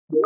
The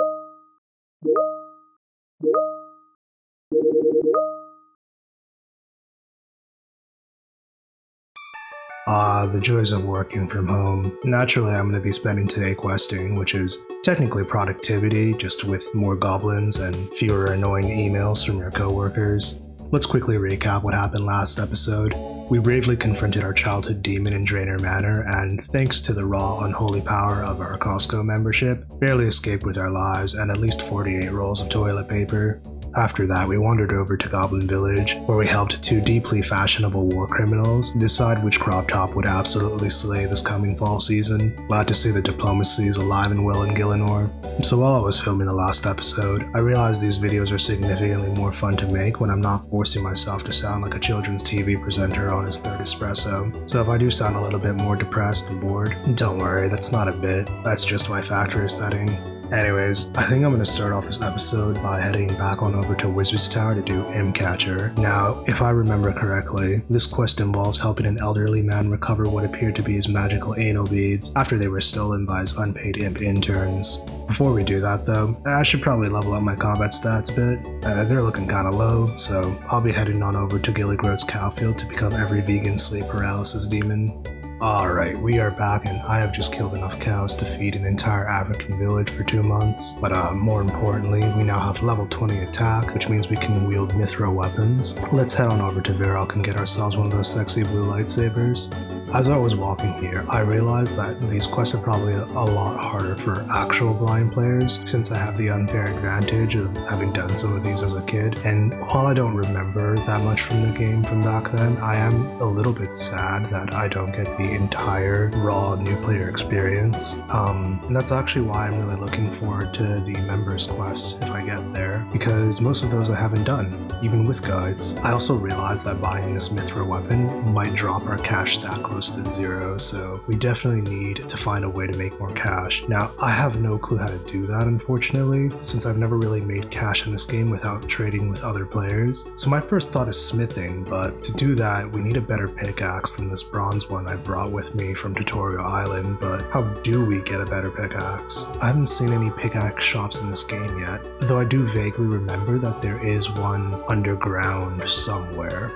joys of working from home. Naturally, I'm going to be spending today questing, which is technically productivity, just with more goblins and fewer annoying emails from your coworkers. Let's quickly recap what happened last episode. We bravely confronted our childhood demon in Drainer Manor, and thanks to the raw, unholy power of our Costco membership, barely escaped with our lives and at least 48 rolls of toilet paper. After that, we wandered over to Goblin Village, where we helped two deeply fashionable war criminals decide which crop top would absolutely slay this coming fall season. Glad to see the diplomacy is alive and well in Gillinor. So while I was filming the last episode, I realized these videos are significantly more fun to make when I'm not forcing myself to sound like a children's TV presenter on his third espresso. So if I do sound a little bit more depressed and bored, don't worry, that's not a bit, that's just my factory setting. Anyways, I think I'm going to start off this episode by heading back on over to Wizard's Tower to do Imp Catcher. Now, if I remember correctly, this quest involves helping an elderly man recover what appeared to be his magical anal beads after they were stolen by his unpaid imp interns. Before we do that though, I should probably level up my combat stats a bit. They're looking kinda low, so I'll be heading on over to Gilligroat's Cowfield to become every vegan sleep paralysis demon. Alright, we are back and I have just killed enough cows to feed an entire African village for 2 months. But more importantly, we now have level 20 attack, which means we can wield mithril weapons. Let's head on over to Virok and get ourselves one of those sexy blue lightsabers. As I was walking here, I realized that these quests are probably a lot harder for actual blind players, since I have the unfair advantage of having done some of these as a kid. And while I don't remember that much from the game from back then, I am a little bit sad that I don't get the entire raw new player experience. And that's actually why I'm really looking forward to the members quests if I get there, because most of those I haven't done, even with guides. I also realized that buying this mithril weapon might drop our cash stack close to 0, so we definitely need to find a way to make more cash. Now, I have no clue how to do that, unfortunately, since I've never really made cash in this game without trading with other players. So my first thought is smithing, but to do that, we need a better pickaxe than this bronze one I brought with me from Tutorial Island. But how do we get a better pickaxe? I haven't seen any pickaxe shops in this game yet, though I do vaguely remember that there is one underground somewhere.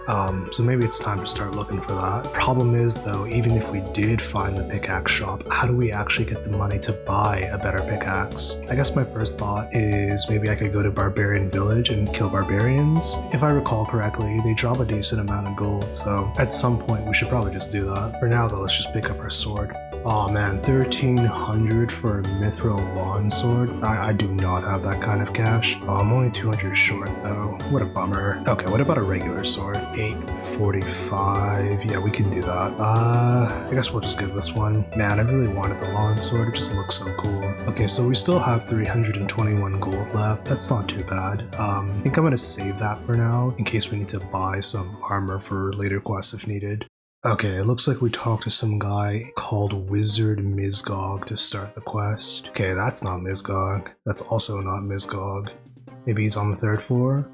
So maybe it's time to start looking for that. Problem is though, even if we did find the pickaxe shop, how do we actually get the money to buy a better pickaxe? I guess my first thought is maybe I could go to Barbarian Village and kill barbarians. If I recall correctly, they drop a decent amount of gold, so at some point we should probably just do that. For now though, let's just pick up our sword. Oh man, 1300 for a mithril wand sword? I do not have that kind of cash. I'm only 200 short though. What a bummer. Okay, what about a regular sword? 845. Yeah, we can do that. I guess we'll just give this one. Man, I really wanted the lawn sword. It just looks so cool. Okay, so we still have 321 gold left. That's not too bad. I think I'm gonna save that for now in case we need to buy some armor for later quests if needed. Okay, it looks like we talked to some guy called Wizard Mizgog to start the quest. Okay, that's not Mizgog. That's also not Mizgog. Maybe he's on the 3rd floor?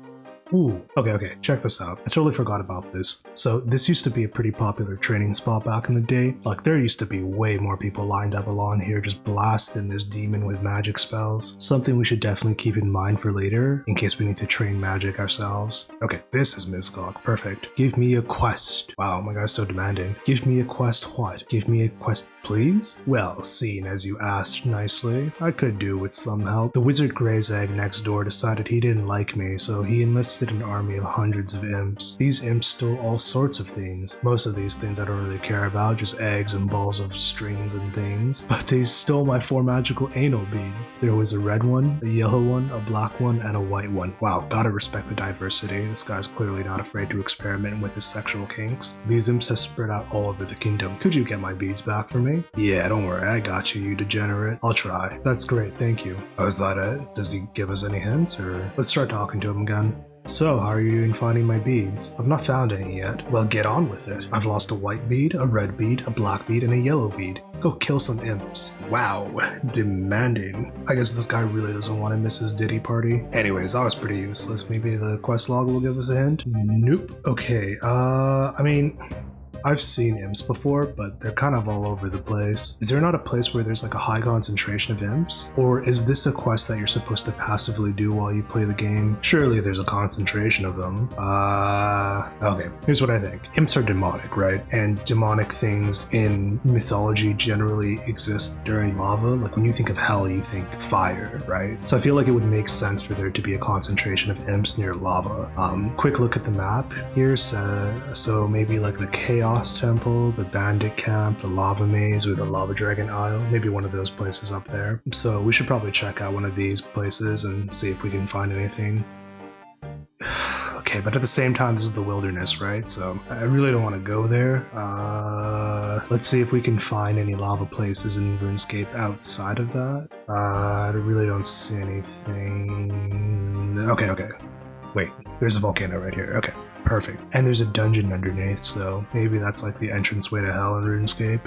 Ooh, okay, check this out. I totally forgot about this. So this used to be a pretty popular training spot back in the day. Like there used to be way more people lined up along here just blasting this demon with magic spells. Something we should definitely keep in mind for later in case we need to train magic ourselves. Okay, this is Mizgog. Perfect. Give me a quest. Wow, my guy's so demanding. Give me a quest what? Give me a quest please? Well, seeing as you asked nicely, I could do with some help. The wizard Grey's Egg next door decided he didn't like me, so he enlisted an army of hundreds of imps. These imps stole all sorts of things. Most of these things I don't really care about, just eggs and balls of strings and things. But they stole my 4 magical anal beads. There was a red one, a yellow one, a black one, and a white one. Wow, gotta respect the diversity. This guy's clearly not afraid to experiment with his sexual kinks. These imps have spread out all over the kingdom. Could you get my beads back for me? Yeah, don't worry, I got you, you degenerate. I'll try. That's great, thank you. Oh, is that it? Does he give us any hints, or? Let's start talking to him again. So, how are you doing finding my beads? I've not found any yet. Well, get on with it. I've lost a white bead, a red bead, a black bead, and a yellow bead. Go kill some imps. Wow, demanding. I guess this guy really doesn't want to miss his ditty party. Anyways, that was pretty useless. Maybe the quest log will give us a hint? Nope. Okay, I mean, I've seen imps before, but they're kind of all over the place. Is there not a place where there's like a high concentration of imps? Or is this a quest that you're supposed to passively do while you play the game? Surely there's a concentration of them. Okay, here's what I think. Imps are demonic, right? And demonic things in mythology generally exist during lava. Like when you think of hell, you think fire, right? So I feel like it would make sense for there to be a concentration of imps near lava. Quick look at the map here. So maybe like the Chaos Temple, the Bandit Camp, the Lava Maze, or the Lava Dragon Isle. Maybe one of those places up there. So we should probably check out one of these places and see if we can find anything. Okay, but at the same time, this is the wilderness, right? So I really don't want to go there. Let's see if we can find any lava places in RuneScape outside of that. I really don't see anything. Okay. Wait, there's a volcano right here. Okay, perfect. And there's a dungeon underneath, so maybe that's like the entranceway to hell in RuneScape.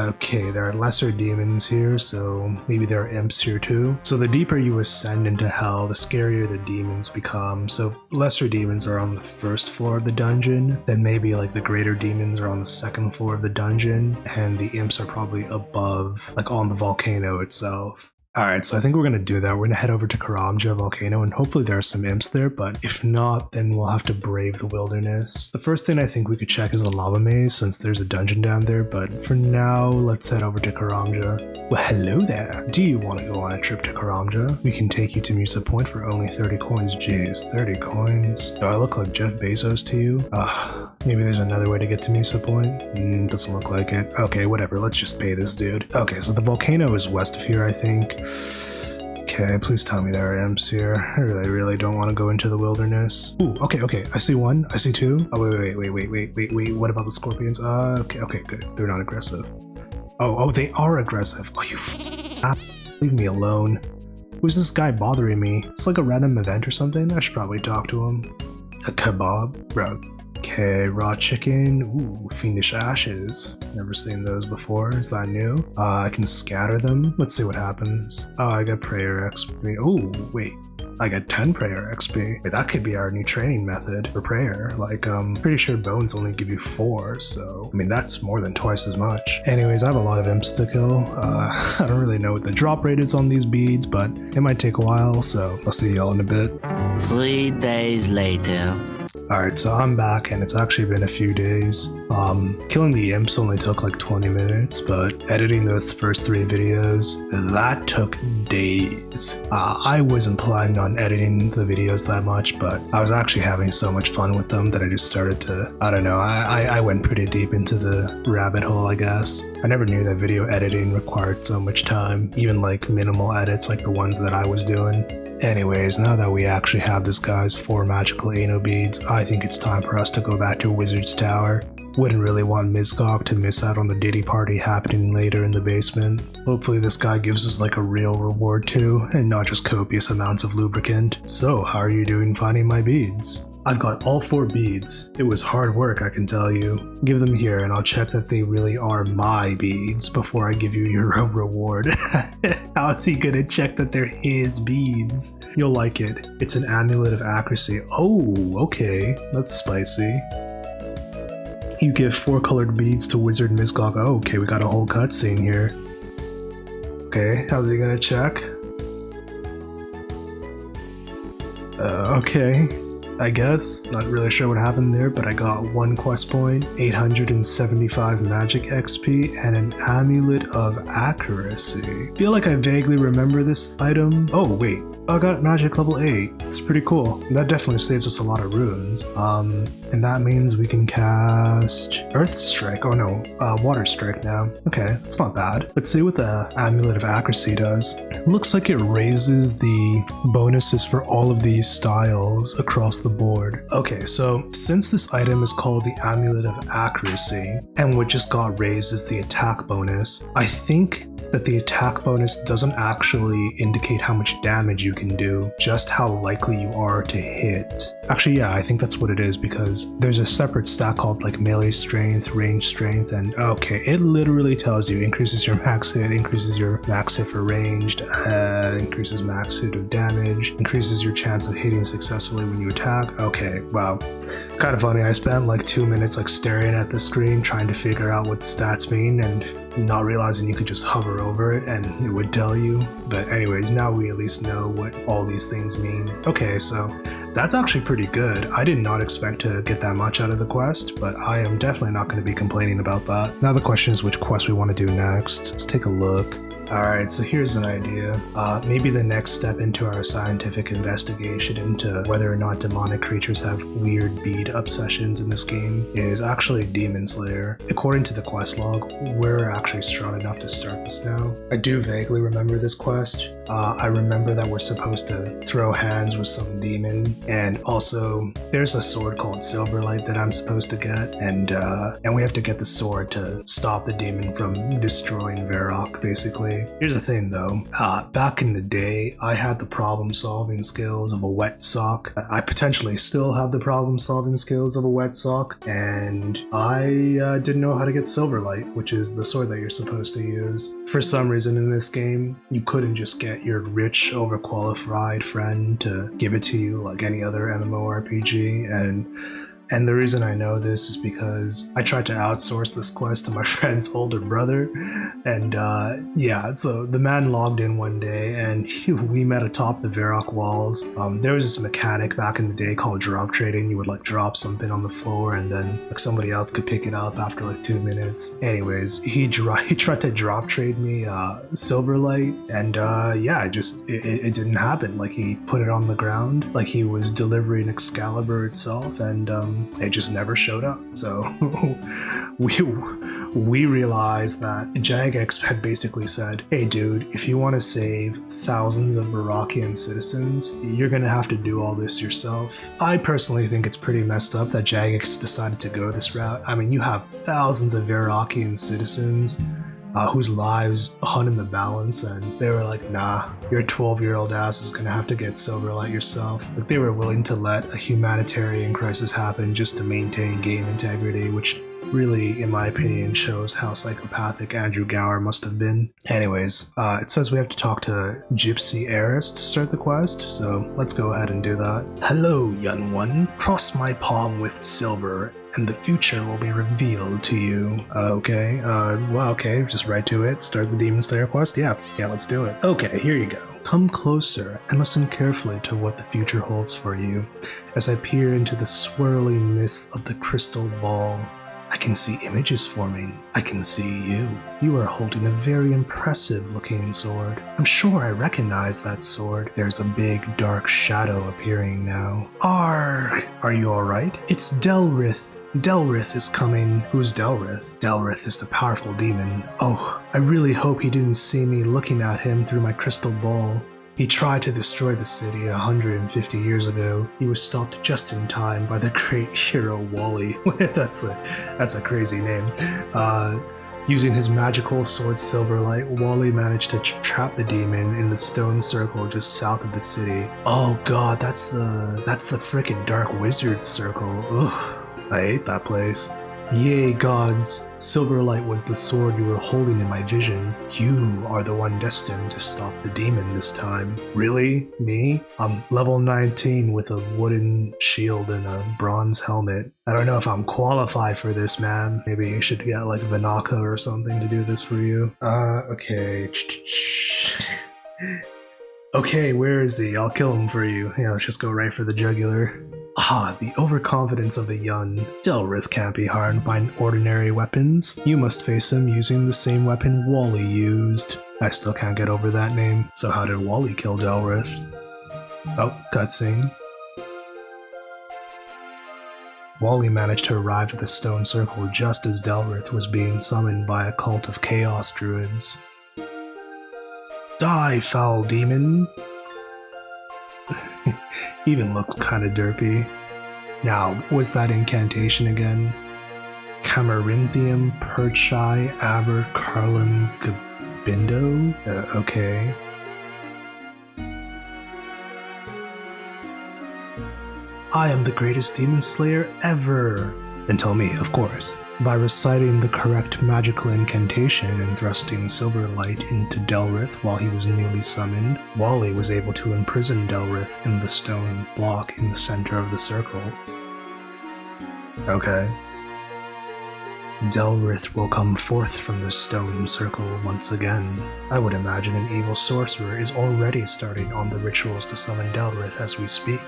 Okay, there are lesser demons here, so maybe there are imps here too. So the deeper you ascend into hell, the scarier the demons become. So lesser demons are on the first floor of the dungeon, then maybe like the greater demons are on the second floor of the dungeon, and the imps are probably above, like on the volcano itself. Alright, so I think we're going to do that. We're going to head over to Karamja Volcano, and hopefully there are some imps there, but if not, then we'll have to brave the wilderness. The first thing I think we could check is the lava maze, since there's a dungeon down there, but for now, let's head over to Karamja. Well, hello there! Do you want to go on a trip to Karamja? We can take you to Musa Point for only 30 coins. Jeez, 30 coins? Do I look like Jeff Bezos to you? Maybe there's another way to get to Musa Point? Doesn't look like it. Okay, whatever, let's just pay this dude. Okay, so the volcano is west of here, I think. Okay, please tell me there are imps here. I really don't want to go into the wilderness. Ooh, okay. I see one. I see two. Oh, wait. What about the scorpions? Okay, good. They're not aggressive. Oh, they are aggressive. Oh, you leave me alone. Who's this guy bothering me? It's like a random event or something? I should probably talk to him. A kebab? Bro. Okay, raw chicken. Ooh, fiendish ashes. Never seen those before. Is that new? I can scatter them. Let's see what happens. Oh, I got prayer XP. Oh, wait. I got 10 prayer XP. Wait, that could be our new training method for prayer. Like, pretty sure bones only give you 4, so I mean that's more than twice as much. Anyways, I have a lot of imps to kill. I don't really know what the drop rate is on these beads, but it might take a while, so I'll see y'all in a bit. 3 days later. Alright, so I'm back and it's actually been a few days. Killing the imps only took like 20 minutes, but editing those first 3 videos, that took days. I wasn't planning on editing the videos that much, but I was actually having so much fun with them that I just started to, I don't know, I went pretty deep into the rabbit hole, I guess. I never knew that video editing required so much time, even like minimal edits like the ones that I was doing. Anyways, now that we actually have this guy's 4 magical Ano beads, I think it's time for us to go back to Wizard's Tower. Wouldn't really want Mizgok to miss out on the Diddy party happening later in the basement. Hopefully this guy gives us like a real reward too, and not just copious amounts of lubricant. So, how are you doing finding my beads? I've got all 4 beads. It was hard work, I can tell you. Give them here and I'll check that they really are my beads before I give you your reward. How is he gonna check that they're his beads? You'll like it. It's an amulet of accuracy. Oh, okay. That's spicy. You give 4 colored beads to Wizard Mizgok. Oh, okay, we got a whole cutscene here. Okay, how's he gonna check? Okay. I guess. Not really sure what happened there, but I got 1 quest point, 875 magic XP, and an amulet of accuracy. Feel like I vaguely remember this item. Oh wait, I got magic level 8. It's pretty cool. That definitely saves us a lot of runes. And that means we can cast Earth Strike. Oh no, Water Strike now. Okay, that's not bad. Let's see what the amulet of accuracy does. It looks like it raises the bonuses for all of these styles across the board. Okay, so since this item is called the Amulet of Accuracy, and what just got raised is the attack bonus, I think that the attack bonus doesn't actually indicate how much damage you can do, just how likely you are to hit. Actually, yeah, I think that's what it is, because there's a separate stat called like melee strength, range strength, and okay, it literally tells you increases your max hit, increases your max hit for ranged, increases max hit of damage, increases your chance of hitting successfully when you attack. Okay, wow. It's kind of funny, I spent like 2 minutes like staring at the screen trying to figure out what the stats mean and not realizing you could just hover over it and it would tell you. But anyways, now we at least know what all these things mean. Okay, so that's actually pretty good. I did not expect to get that much out of the quest, but I am definitely not going to be complaining about that. Now the question is which quest we want to do next. Let's take a look. Alright, so here's an idea. Maybe the next step into our scientific investigation into whether or not demonic creatures have weird bead obsessions in this game is actually Demon Slayer. According to the quest log, we're actually strong enough to start this now. I do vaguely remember this quest. I remember that we're supposed to throw hands with some demon, and also there's a sword called Silverlight that I'm supposed to get, and we have to get the sword to stop the demon from destroying Varrock, basically. Here's the thing though, back in the day, I had the problem solving skills of a wet sock. I potentially still have the problem solving skills of a wet sock, and I didn't know how to get Silverlight, which is the sword that you're supposed to use. For some reason in this game, you couldn't just get your rich, overqualified friend to give it to you like any other MMORPG, and the reason I know this is because I tried to outsource this quest to my friend's older brother, and yeah, so the man logged in one day and we met atop the Varrock walls. There was this mechanic back in the day called drop trading. You would like drop something on the floor and then like somebody else could pick it up after like 2 minutes. Anyways, he tried to drop trade me Silverlight, and yeah, it didn't happen. Like he put it on the ground like he was delivering Excalibur itself, and it just never showed up. So we realized that Jagex had basically said, hey dude, if you want to save thousands of Varrockian citizens, you're gonna have to do all this yourself. I personally think it's pretty messed up that Jagex decided to go this route. I mean, you have thousands of Varrockian citizens whose lives hung in the balance, and they were like, nah, your 12-year-old ass is gonna have to get Silverlight yourself. Like, they were willing to let a humanitarian crisis happen just to maintain game integrity, which really, in my opinion, shows how psychopathic Andrew Gower must have been. Anyways, it says we have to talk to Gypsy Heiress to start the quest, so let's go ahead and do that. Hello, young one. Cross my palm with silver, and the future will be revealed to you. Okay, well, okay, just right to it. Start the Demon Slayer quest? Yeah, let's do it. Okay, here you go. Come closer and listen carefully to what the future holds for you. As I peer into the swirling mist of the crystal ball, I can see images forming. I can see you. You are holding a very impressive looking sword. I'm sure I recognize that sword. There's a big dark shadow appearing now. Arg! Are you alright? It's Delrith. Delrith is coming. Who's Delrith? Delrith is the powerful demon. Oh, I really hope he didn't see me looking at him through my crystal ball. He tried to destroy the city 150 years ago. He was stopped just in time by the great hero Wally. That's a crazy name. Using his magical sword Silverlight, Wally managed to trap the demon in the stone circle just south of the city. Oh god, that's the frickin' Dark Wizard circle. Ugh. I hate that place. Yea, gods, Silverlight was the sword you were holding in my vision. You are the one destined to stop the demon this time. Really? Me? I'm level 19 with a wooden shield and a bronze helmet. I don't know if I'm qualified for this, man. Maybe you should get like Vanaka or something to do this for you. Okay. Okay, where is he? I'll kill him for you. Yeah, let's just go right for the jugular. Ah, the overconfidence of the young. Delrith can't be harmed by ordinary weapons. You must face him using the same weapon Wally used. I still can't get over that name. So how did Wally kill Delrith? Oh, cutscene. Wally managed to arrive at the stone circle just as Delrith was being summoned by a cult of chaos druids. Die, foul demon! Even looks kinda derpy. Now, what's that incantation again? Camarinthium, Perchai, Aber, Carlum, Gabindo? Okay. I am the greatest demon slayer ever! Until me, of course. By reciting the correct magical incantation and thrusting silver light into Delrith while he was newly summoned, Wally was able to imprison Delrith in the stone block in the center of the circle. Okay. Delrith will come forth from the stone circle once again. I would imagine an evil sorcerer is already starting on the rituals to summon Delrith as we speak.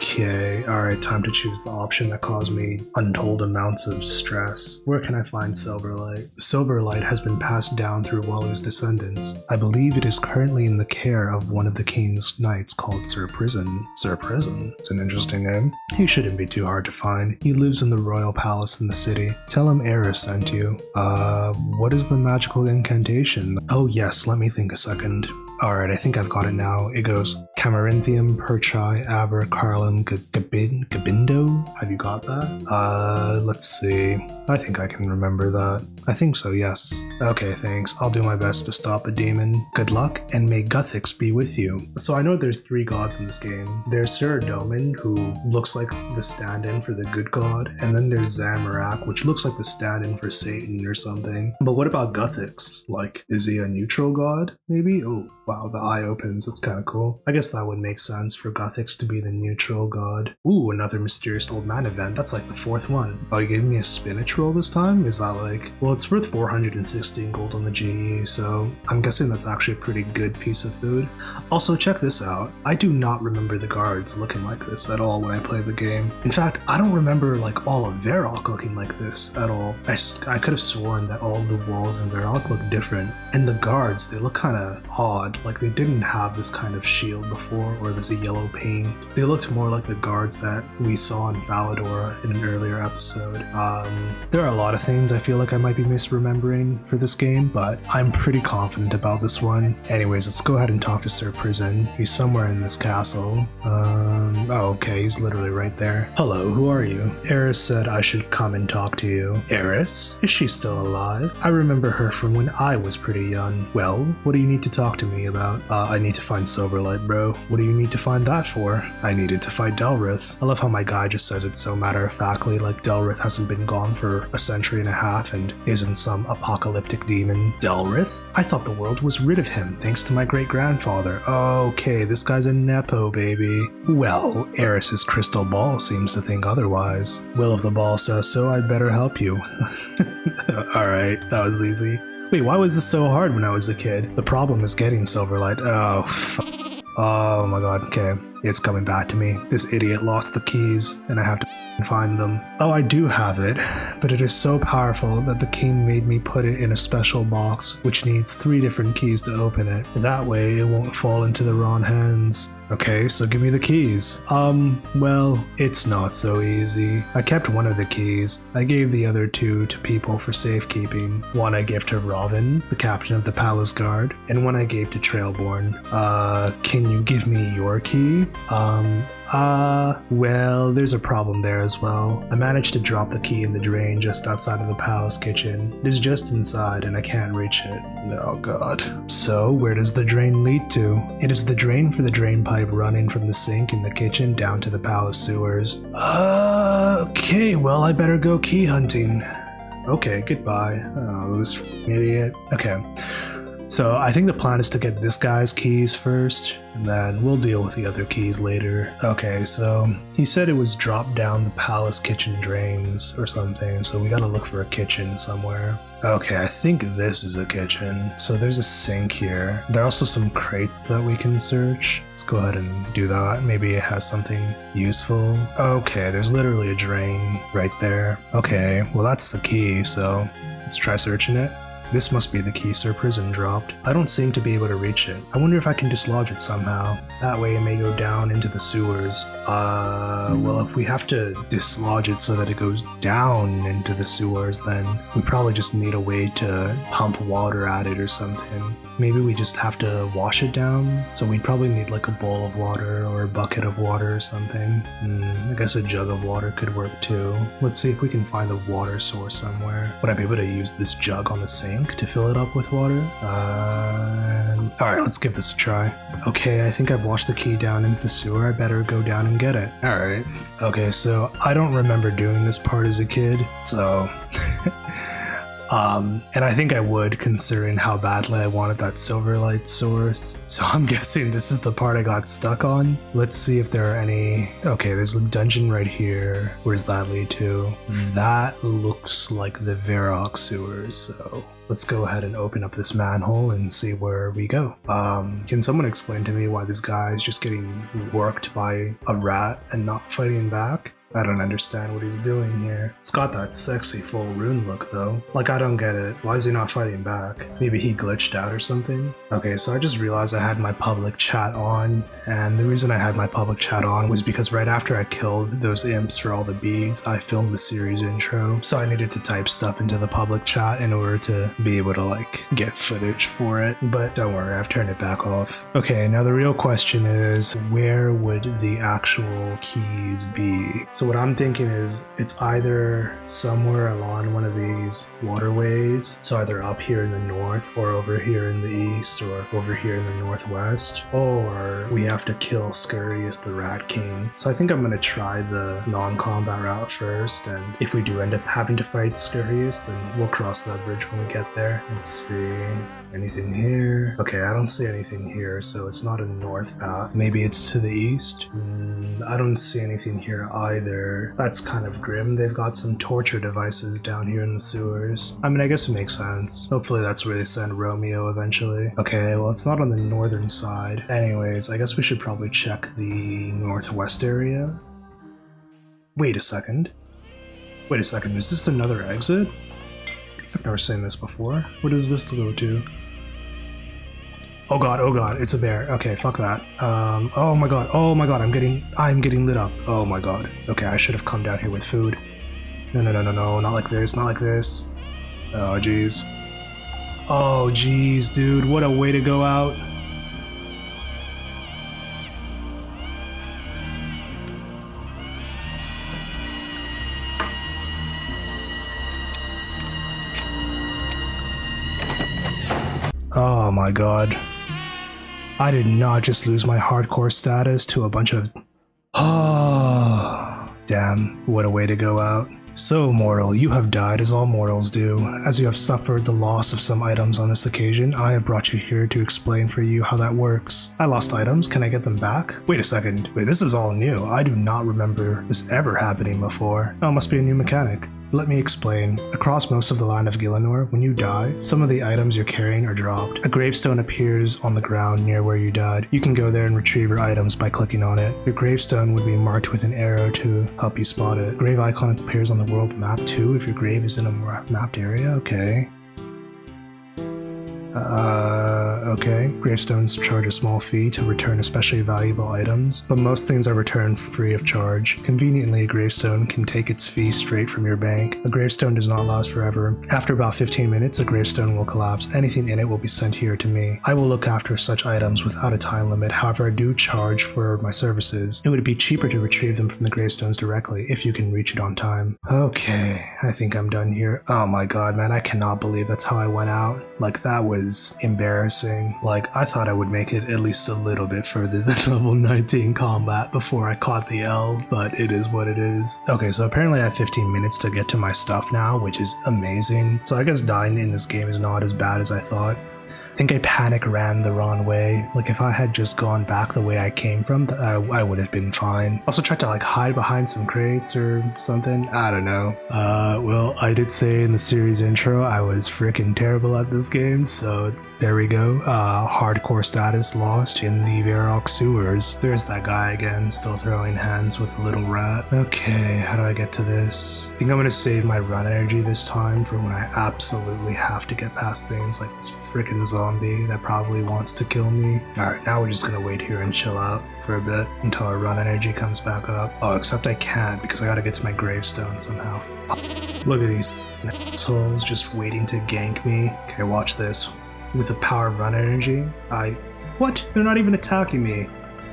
Okay, alright, time to choose the option that caused me untold amounts of stress. Where can I find Silverlight? Silverlight has been passed down through Wally's descendants. I believe it is currently in the care of one of the king's knights called Sir Prison. Sir Prison? It's an interesting name. He shouldn't be too hard to find. He lives in the royal palace in the city. Tell him Eris sent you. What is the magical incantation? Oh yes, let me think a second. Alright, I think I've got it now. It goes Camarinthium, Perchai, Aber, Carlum, Gabindo? Have you got that? Let's see. I think I can remember that. I think so, yes. Okay, thanks. I'll do my best to stop the demon. Good luck, and may Guthix be with you. So I know there's 3 gods in this game. There's Sir Domin, who looks like the stand-in for the good god, and then there's Zamorak, which looks like the stand-in for Satan or something. But what about Guthix? Like, is he a neutral god, maybe? Oh, wow, the eye opens. That's kind of cool. I guess that would make sense for Guthix to be the neutral god. Ooh, another mysterious old man event. That's like the 4th one. Oh, you gave me a spinach roll this time? Is that like... Well, it's worth 416 gold on the GE, so I'm guessing that's actually a pretty good piece of food. Also, check this out. I do not remember the guards looking like this at all when I play the game. In fact, I don't remember like all of Varrock looking like this at all. I could have sworn that all the walls in Varrock look different. And the guards, they look kind of odd. Like they didn't have this kind of shield before, or this yellow paint. They looked more like the guards that we saw in Valador in an earlier episode. There are a lot of things I feel like I might be misremembering for this game, but I'm pretty confident about this one. Anyways, let's go ahead and talk to Sir Prison. He's somewhere in this castle. Oh, okay, he's literally right there. Hello, who are you? Eris said I should come and talk to you. Eris? Is she still alive? I remember her from when I was pretty young. Well, what do you need to talk to me about? I need to find Silverlight, bro. What do you need to find that for? I needed to fight Delrith. I love how my guy just says it so matter-of-factly, like Delrith hasn't been gone for a century and a half and isn't some apocalyptic demon. Delrith? I thought the world was rid of him, thanks to my great-grandfather. Okay, this guy's a nepo, baby. Well, Eris's crystal ball seems to think otherwise. Will of the Ball says so, I'd better help you. Alright, that was easy. Wait, why was this so hard when I was a kid? The problem is getting Silverlight. Oh, oh my god, okay. It's coming back to me. This idiot lost the keys, and I have to find them. Oh, I do have it, but it is so powerful that the king made me put it in a special box, which needs 3 different keys to open it. That way, it won't fall into the wrong hands. Okay, so give me the keys. Well, it's not so easy. I kept one of the keys. I gave the other 2 to people for safekeeping. One I gave to Robin, the captain of the palace guard, and one I gave to Trailborn. Can you give me your key? Well, there's a problem there as well. I managed to drop the key in the drain just outside of the palace kitchen. It is just inside and I can't reach it. Oh god. So, where does the drain lead to? It is the drain for the drain pipe running from the sink in the kitchen down to the palace sewers. Okay, well I better go key hunting. Okay, goodbye. Oh, this idiot. Okay. So I think the plan is to get this guy's keys first, and then we'll deal with the other keys later. Okay, so he said it was dropped down the palace kitchen drains or something, so we gotta look for a kitchen somewhere. Okay, I think this is a kitchen. So there's a sink here. There are also some crates that we can search. Let's go ahead and do that. Maybe it has something useful. Okay, there's literally a drain right there. Okay, well that's the key, so let's try searching it. This must be the key Sir Prison dropped. I don't seem to be able to reach it. I wonder if I can dislodge it somehow. That way it may go down into the sewers. Well, if we have to dislodge it so that it goes down into the sewers, then we probably just need a way to pump water at it or something. Maybe we just have to wash it down? So we'd probably need like a bowl of water or a bucket of water or something. I guess a jug of water could work too. Let's see if we can find a water source somewhere. Would I be able to use this jug on the sink to fill it up with water? Alright, let's give this a try. Okay, I think I've washed the key down into the sewer. I better go down and get it. Alright. Okay, so I don't remember doing this part as a kid, so... and I think I would, considering how badly I wanted that silver light source. So I'm guessing this is the part I got stuck on. Let's see if there are any... Okay, there's a dungeon right here. Where's that lead to? That looks like the Varrock sewers, so... Let's go ahead and open up this manhole and see where we go. Can someone explain to me why this guy is just getting worked by a rat and not fighting back? I don't understand what he's doing here. It's got that sexy full rune look though. Like, I don't get it. Why is he not fighting back? Maybe he glitched out or something? Okay, so I just realized I had my public chat on, and the reason I had my public chat on was because right after I killed those imps for all the beads, I filmed the series intro, so I needed to type stuff into the public chat in order to be able to like get footage for it, but don't worry, I've turned it back off. Okay, now the real question is, where would the actual keys be? So what I'm thinking is it's either somewhere along one of these waterways, so either up here in the north or over here in the east or over here in the northwest, or we have to kill Scurrius the Rat King. So I think I'm going to try the non-combat route first, and if we do end up having to fight Scurrius, then we'll cross that bridge when we get there. Let's see. Anything here? Okay, I don't see anything here, so it's not a north path. Maybe it's to the east? I don't see anything here either. That's kind of grim. They've got some torture devices down here in the sewers. I mean, I guess it makes sense. Hopefully that's where they send Romeo eventually. Okay, well, it's not on the northern side. Anyways, I guess we should probably check the northwest area. Wait a second. Wait a second, is this another exit? I've never seen this before. What does this go to? Oh god, it's a bear. Okay, fuck that. Oh my god, I'm getting lit up. Oh my god. Okay, I should have come down here with food. No, not like this, not like this. Oh jeez. Oh jeez, dude, what a way to go out. Oh my god. I did not just lose my hardcore status to a bunch of... Oh, damn, what a way to go out. So, mortal, you have died as all mortals do. As you have suffered the loss of some items on this occasion, I have brought you here to explain for you how that works. I lost items, can I get them back? Wait a second, wait, this is all new. I do not remember this ever happening before. Oh, it must be a new mechanic. Let me explain. Across most of the land of Gielinor, when you die, some of the items you're carrying are dropped. A gravestone appears on the ground near where you died. You can go there and retrieve your items by clicking on it. Your gravestone would be marked with an arrow to help you spot it. Grave icon appears on the world map too if your grave is in a mapped area. Okay. Okay. Gravestones charge a small fee to return especially valuable items, but most things are returned free of charge. Conveniently, a gravestone can take its fee straight from your bank. A gravestone does not last forever. After about 15 minutes, a gravestone will collapse. Anything in it will be sent here to me. I will look after such items without a time limit, however I do charge for my services. It would be cheaper to retrieve them from the gravestones directly, if you can reach it on time. Okay, I think I'm done here. Oh my god, man, I cannot believe that's how I went out. Like, that was embarrassing. Like, I thought I would make it at least a little bit further than level 19 combat before I caught the L, but it is what it is. Okay, so apparently I have 15 minutes to get to my stuff now, which is amazing. So I guess dying in this game is not as bad as I thought. think I panic ran the wrong way. Like if I had just gone back the way I came from, I would have been fine. Also tried to like hide behind some crates or something. I don't know. Well, I did say in the series intro I was freaking terrible at this game, so there we go. Hardcore status lost in the Varrock sewers. There's that guy again, still throwing hands with a little rat. Okay, how do I get to this? I think I'm gonna save my run energy this time for when I absolutely have to get past things like this freaking zombie that probably wants to kill me. Alright, now we're just gonna wait here and chill out for a bit until our run energy comes back up. Oh, except I can't because I gotta get to my gravestone somehow. Look at these assholes just waiting to gank me. Okay, watch this. With the power of run energy, What? They're not even attacking me.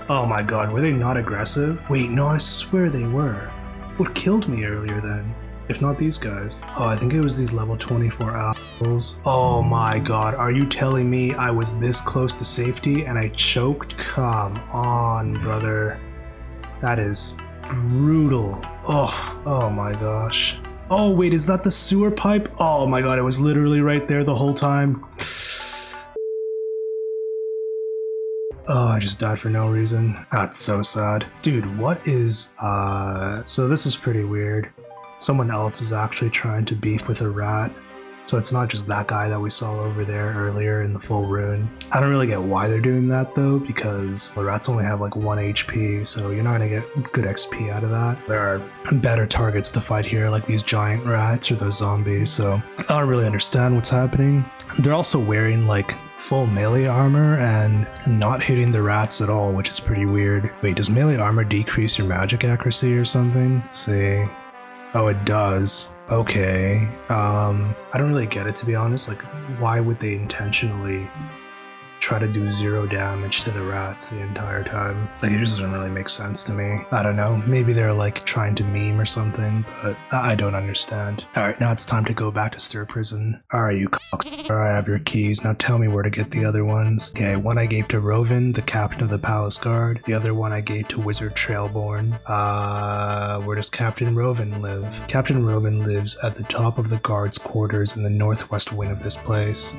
Oh my god, were they not aggressive? Wait, no, I swear they were. What killed me earlier then? If not these guys. Oh, I think it was these level 24 assholes. Oh my god, are you telling me I was this close to safety and I choked? Come on, brother. That is brutal. Oh my gosh. Oh wait, is that the sewer pipe? Oh my god, it was literally right there the whole time. Oh, I just died for no reason. That's so sad. Dude, what is... So this is pretty weird. Someone else is actually trying to beef with a rat. So it's not just that guy that we saw over there earlier in the full rune. I don't really get why they're doing that though, because the rats only have like 1 HP, so you're not gonna get good XP out of that. There are better targets to fight here, like these giant rats or those zombies, so I don't really understand what's happening. They're also wearing like full melee armor and not hitting the rats at all, which is pretty weird. Wait, does melee armor decrease your magic accuracy or something? Let's see. Oh, it does. Okay. I don't really get it, to be honest. Like, why would they intentionally try to do 0 damage to the rats the entire time? Like, it just doesn't really make sense to me. I don't know. Maybe they're like trying to meme or something, but I don't understand. Alright, now it's time to go back to Stir Prison. Alright, you cocks. I have your keys. Now tell me where to get the other ones. Okay, one I gave to Rovin, the captain of the Palace Guard. The other one I gave to Wizard Trailborn. Where does Captain Rovin live? Captain Rovin lives at the top of the guard's quarters in the northwest wing of this place.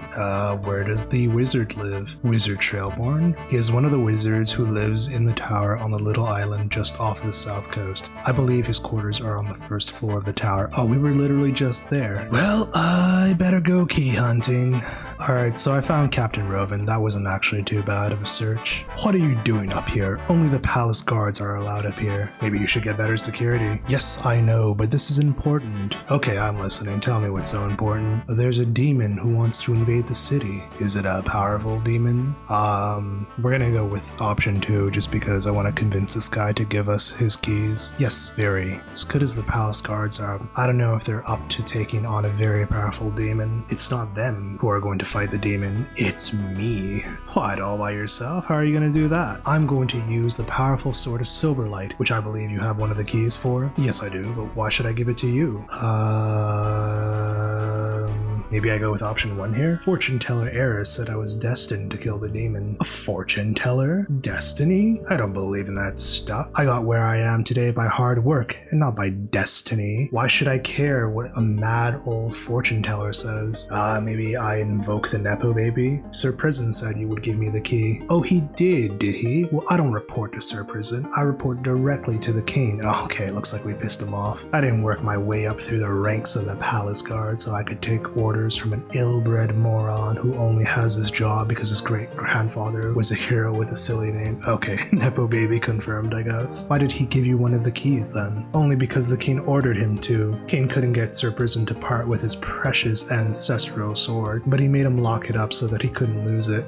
Where does the wizard live? Wizard Trailborn. He is one of the wizards who lives in the tower on the little island just off the south coast. I believe his quarters are on the first floor of the tower. Oh, we were literally just there. Well, I better go key hunting. Alright, so I found Captain Rovin. That wasn't actually too bad of a search. What are you doing up here? Only the palace guards are allowed up here. Maybe you should get better security. Yes, I know, but this is important. Okay, I'm listening. Tell me what's so important. There's a demon who wants to invade the city. Is it a powerful demon? We're gonna go with option 2 just because I want to convince this guy to give us his keys. Yes, very. As good as the palace guards are, I don't know if they're up to taking on a very powerful demon. It's not them who are going to fight the demon, it's me. What, all by yourself? How are you gonna do that? I'm going to use the powerful sword of Silverlight, which I believe you have one of the keys for. Yes, I do, but why should I give it to you? Maybe I go with option 1 here? Fortune teller Era said I was destined to kill the demon. A fortune teller? Destiny? I don't believe in that stuff. I got where I am today by hard work and not by destiny. Why should I care what a mad old fortune teller says? Maybe I invoke the Nepo baby? Sir Prison said you would give me the key. Oh, he did he? Well, I don't report to Sir Prison. I report directly to the king. Oh, okay, looks like we pissed him off. I didn't work my way up through the ranks of the palace guard so I could take orders from an ill-bred moron who only has his job because his great-grandfather was a hero with a silly name. Okay, Nepo baby confirmed, I guess. Why did he give you one of the keys then? Only because the king ordered him to. King couldn't get Sir Prison to part with his precious ancestral sword, but he made him lock it up so that he couldn't lose it.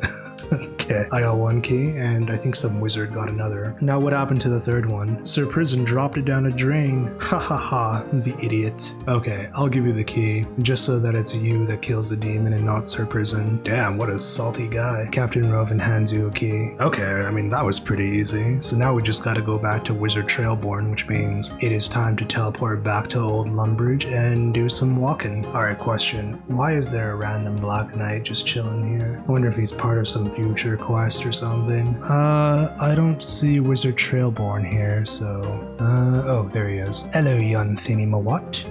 Okay, I got 1 key, and I think some wizard got another. Now what happened to the 3rd one? Sir Prison dropped it down a drain. Ha ha ha, the idiot. Okay, I'll give you the key, just so that it's you that kills the demon and not Sir Prison. Damn, what a salty guy. Captain Rovin hands you a key. Okay, I mean, that was pretty easy. So now we just gotta go back to Wizard Trailborn, which means it is time to teleport back to Old Lumbridge and do some walking. Alright, question. Why is there a random Black Knight just chilling here? I wonder if he's part of some future quest or something. I don't see Wizard Trailborn here, so... oh, there he is. Hello, young thingy-ma-what?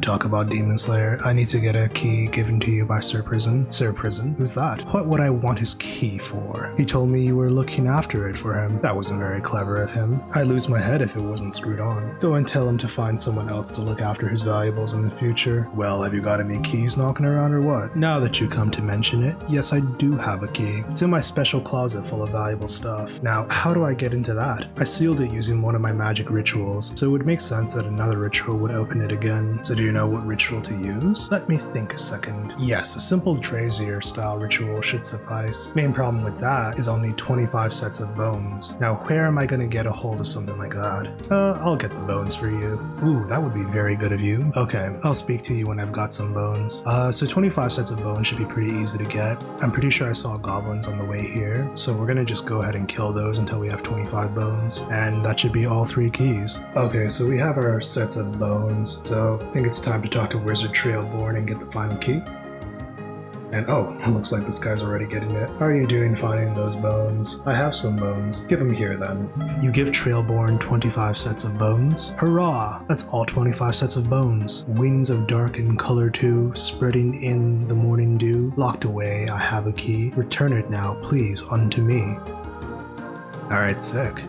Talk about Demon Slayer. I need to get a key given to you by Sir Prison. Sir Prison? Who's that? What would I want his key for? He told me you were looking after it for him. That wasn't very clever of him. I'd lose my head if it wasn't screwed on. Go and tell him to find someone else to look after his valuables in the future. Well, have you got any keys knocking around or what? Now that you come to mention it, yes, I do have a key. It's in my special closet full of valuable stuff. Now, how do I get into that? I sealed it using one of my magic rituals, so it would make sense that another ritual would open it again. So do you know what ritual to use? Let me think a second. Yes, a simple Drazier style ritual should suffice. Main problem with that is I'll need 25 sets of bones. Now, where am I gonna get a hold of something like that? I'll get the bones for you. Ooh, that would be very good of you. Okay, I'll speak to you when I've got some bones. So 25 sets of bones should be pretty easy to get. I'm pretty sure I saw goblins on the way here, so we're gonna just go ahead and kill those until we have 25 bones, and that should be all 3 keys. Okay, so we have our sets of bones, so I think it's time to talk to Wizard Trailborn and get the final key. And oh, it looks like this guy's already getting it. How are you doing finding those bones? I have some bones. Give them here then. You give Trailborn 25 sets of bones? Hurrah! That's all 25 sets of bones. Wings of dark in color too, spreading in the morning dew. Locked away, I have a key. Return it now, please, unto me. Alright, sick.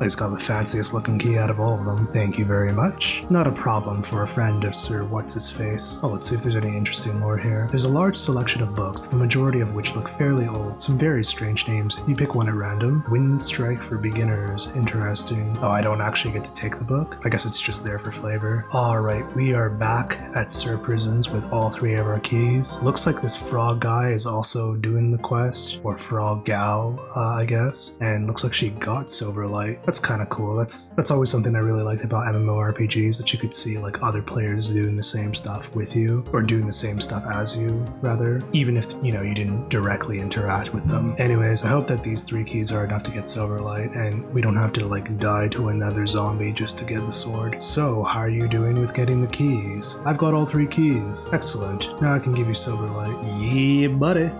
He's got the fanciest looking key out of all of them. Thank you very much. Not a problem for a friend of Sir What's-His-Face. Oh, let's see if there's any interesting lore here. There's a large selection of books, the majority of which look fairly old. Some very strange names. You pick one at random. Wind Strike for beginners. Interesting. Oh, I don't actually get to take the book? I guess it's just there for flavor. Alright, we are back at Sir Prison's with all 3 of our keys. Looks like this frog guy is also doing the quest, or frog gal, I guess. And looks like she got Silverlight. That's kind of cool. That's always something I really liked about MMORPGs, that you could see like other players doing the same stuff with you, or doing the same stuff as you, rather, even if, you know, you didn't directly interact with them. Anyways, I hope that these 3 keys are enough to get Silverlight, and we don't have to like die to another zombie just to get the sword. So, how are you doing with getting the keys? I've got all 3 keys. Excellent. Now I can give you Silverlight. Yeah, buddy.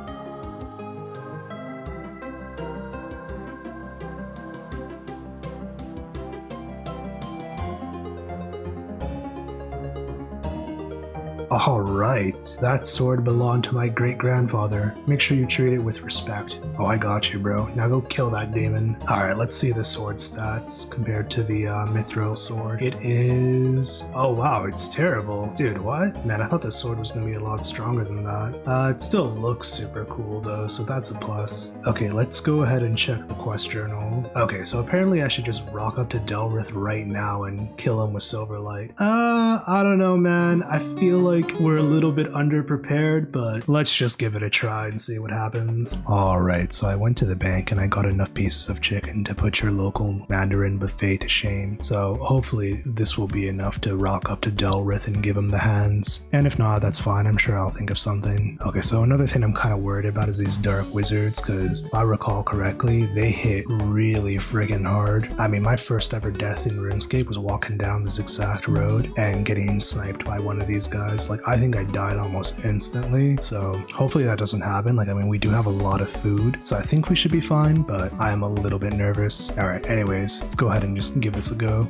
Alright, that sword belonged to my great-grandfather. Make sure you treat it with respect. Oh, I got you, bro. Now go kill that demon. Alright, let's see the sword stats compared to the Mithril sword. It is... oh wow, it's terrible. Dude, what? Man, I thought the sword was gonna be a lot stronger than that. It still looks super cool though, so that's a plus. Okay, let's go ahead and check the quest journal. Okay, so apparently I should just rock up to Delrith right now and kill him with Silverlight. I don't know, man. I feel like we're a little bit underprepared, but let's just give it a try and see what happens. Alright, so I went to the bank and I got enough pieces of chicken to put your local Mandarin buffet to shame. So hopefully this will be enough to rock up to Delrith and give him the hands. And if not, that's fine. I'm sure I'll think of something. Okay, so another thing I'm kind of worried about is these dark wizards, because if I recall correctly, they hit really friggin' hard. I mean, my first ever death in RuneScape was walking down this exact road and getting sniped by one of these guys. Like, I think I died almost instantly, so hopefully that doesn't happen. Like, I mean, we do have a lot of food, so I think we should be fine, but I am a little bit nervous. Alright, anyways, let's go ahead and just give this a go.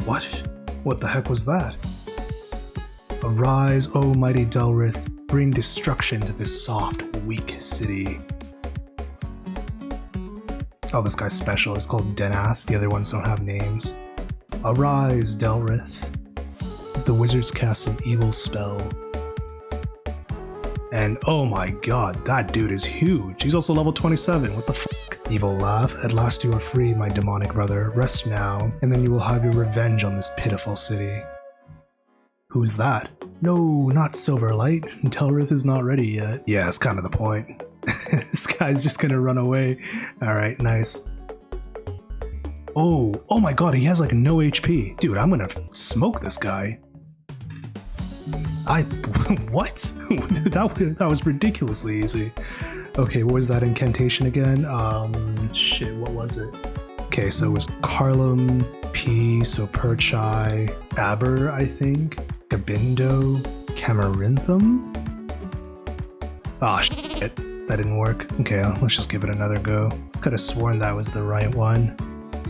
What? What the heck was that? Arise, O mighty Delrith, bring destruction to this soft, weak city. Oh, this guy's special. It's called Denath. The other ones don't have names. Arise, Delrith. The wizards cast an evil spell. And oh my god, that dude is huge. He's also level 27. What the fuck? Evil laugh. At last you are free, my demonic brother. Rest now, and then you will have your revenge on this pitiful city. Who's that? No, not Silverlight. Delrith is not ready yet. Yeah, that's kind of the point. This guy's just gonna run away. Alright, nice. Oh my god, he has like no HP. Dude, I'm gonna smoke this guy. What? that was ridiculously easy. Okay, what was that incantation again? Shit, what was it? Okay, so it was Carlum, P, so Perchai, Aber, I think. Gabindo, Camarinthum? Ah, shit. That didn't work. Okay, let's just give it another go. Could have sworn that was the right one.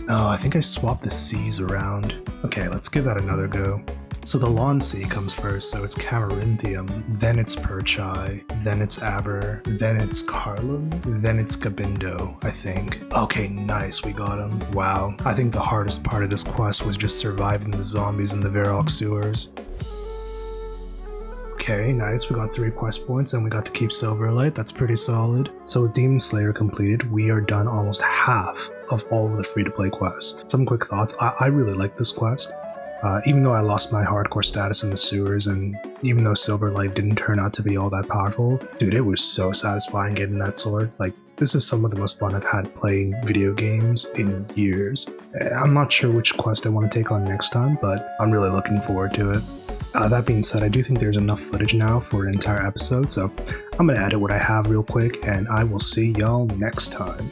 Oh, I think I swapped the C's around. Okay, let's give that another go. So the lawn C comes first, so it's Camarinthium, then it's Perchai, then it's Aber, then it's Carlum, then it's Gabindo, I think. Okay, nice, we got him. Wow, I think the hardest part of this quest was just surviving the zombies in the Varrock sewers. Okay, nice, we got 3 quest points and we got to keep Silverlight, that's pretty solid. So with Demon Slayer completed, we are done almost half of all of the free-to-play quests. Some quick thoughts, I really like this quest. Even though I lost my hardcore status in the sewers, and even though Silverlight didn't turn out to be all that powerful, dude, it was so satisfying getting that sword. Like, this is some of the most fun I've had playing video games in years. I'm not sure which quest I want to take on next time, but I'm really looking forward to it. That being said, I do think there's enough footage now for an entire episode, so I'm gonna edit what I have real quick, and I will see y'all next time.